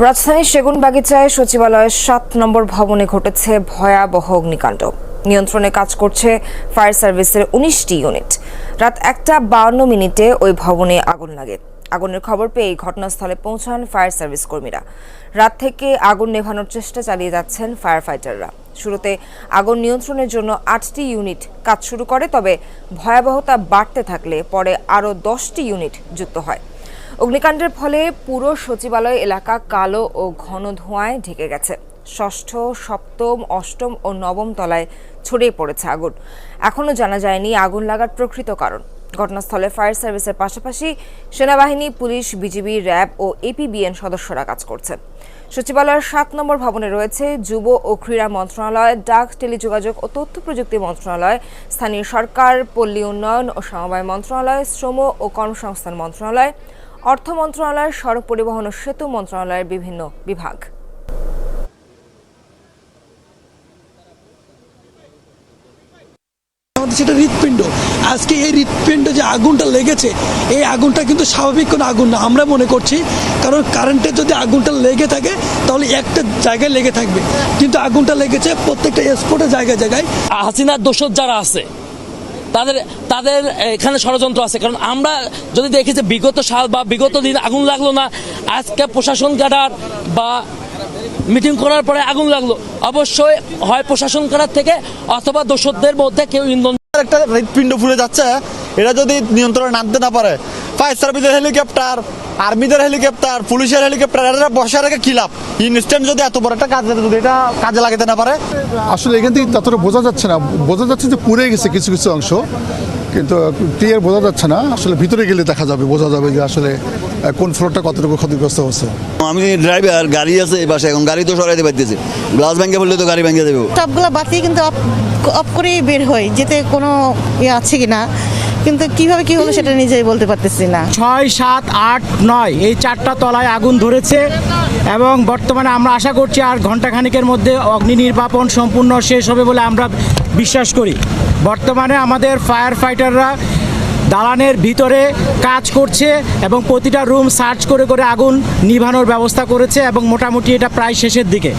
রাজধানীর সেগুনবাগিচায় সচিবালয়ের ৭ নম্বর ভবনে ঘটেছে ভয়াবহ অগ্নিকাণ্ড। নিয়ন্ত্রণে কাজ করছে ফায়ার সার্ভিসের ১৯টি ইউনিট। রাত ১:৫২ ওই ভবনে আগুন লাগে। আগুনের খবর পেয়ে ঘটনাস্থলে পৌঁছান ফায়ার সার্ভিস কর্মীরা। রাত থেকে আগুন নেভানোর চেষ্টা চালিয়ে যাচ্ছেন ফায়ার ফাইটাররা। শুরুতে আগুন নিয়ন্ত্রণের জন্য ৮টি ইউনিট কাজ শুরু করে, তবে ভয়াবহতা বাড়তে থাকলে পরে আরও 10টি ইউনিট যুক্ত হয়। অগ্নিকাণ্ডের ফলে পুরো সচিবালয় এলাকা কালো ও ঘন ধোঁয়ায় ঢেকে গেছে। ষষ্ঠ, সপ্তম, অষ্টম ও নবম তলায় ছড়িয়ে পড়েছে আগুন। এখনও জানা যায়নি আগুন লাগার প্রকৃত কারণ। ঘটনাস্থলে ফায়ার সার্ভিসের পাশাপাশি সেনাবাহিনী, পুলিশ, বিজিবি, র্যাব ও এপিবিএন সদস্যরা কাজ করছেন। সচিবালয়ের ৭ নম্বর ভবনে রয়েছে যুব ও ক্রীড়া মন্ত্রণালয়, ডাক, টেলিযোগাযোগ ও তথ্য প্রযুক্তি মন্ত্রণালয়, স্থানীয় সরকার, পল্লী উন্নয়ন ও সমবায় মন্ত্রণালয়, শ্রম ও কর্মসংস্থান মন্ত্রণালয়, অর্থ মন্ত্রণালয়, সড়ক পরিবহন ও সেতু মন্ত্রণালয়ের বিভিন্ন বিভাগ। সেটা হৃৎপিণ্ড। আজকে এই হৃৎপিণ্ডে যে আগুনটা লেগেছে, এই আগুনটা কিন্তু স্বাভাবিক কোনো আগুন না আমরা মনে করছি, কারণ কারেন্টে যদি আগুনটা লেগে থাকে তাহলে একটা জায়গায় লেগে থাকবে, কিন্তু আগুনটা লেগেছে প্রত্যেকটা স্পটে জায়গায় জায়গায়। হাসিনার দোষর যারা আছে তাদের এখানে ষড়যন্ত্র আছে। কারণ আমরা যদি দেখি যে বিগত সাল বা বিগত দিন আগুন লাগলো না, আজকে প্রশাসন ক্যাডার বা মিটিং করার পরে আগুন লাগলো, অবশ্যই হয় প্রশাসন ক্যাডার থেকে অথবা দোষরদের মধ্যে কেউ ইন্ধন। একটা হৃৎপিণ্ড ফুলে যাচ্ছে, এটা যদি নিয়ন্ত্রণে আনতে না পারে, ফায়ার সার্ভিসের হেলিকপ্টার, আর্মিদের হেলিকপ্টার, পুলিশের হেলিকপ্টার, এটা বসার আগে কি লাভ? ইনস্ট্যান্ট যদি এত বড় একটা কাজ যদি এটা কাজে লাগাতে না পারে। আসলে এখান থেকে ততটা বোঝা যাচ্ছে না, বোঝা যাচ্ছে যে পুড়ে গেছে কিছু কিছু অংশ, কিন্তু ক্লিয়ার বোঝা যাচ্ছে না। আসলে ভিতরে গেলে দেখা যাবে, বোঝা যাবে যে আসলে কোন ফ্লোরটা কতটুকু ক্ষতিগ্রস্ত হচ্ছে। আমি ড্রাইভার, গাড়ি আছে এই পাশে, এখন গাড়ি তো সরাইতে পারতেছি, গ্লাস ভেঙে বললে তো গাড়ি ভেঙে দেবে। সবগুলো বাতি কিন্তু অফ করেই বের হয়, যেতে কোনো ইয়ে আছে কিনা, কিন্তু কিভাবে কি হলো সেটা নিজেই বলতে পারতেছি না। ৬, ৭, ৮, ৯ এই 4টা তলায় আগুন ধরেছে এবং বর্তমানে আমরা আশা করছি আর ঘণ্টাখানিকের মধ্যে অগ্নি নির্বাপন সম্পূর্ণ শেষ হবে বলে আমরা বিশ্বাস করি। বর্তমানে আমাদের ফায়ার ফাইটাররা দালানের ভিতরে কাজ করছে এবং প্রতিটা রুম সার্চ করে করে আগুন নিভানোর ব্যবস্থা করেছে এবং মোটামুটি এটা প্রায় শেষের দিকে।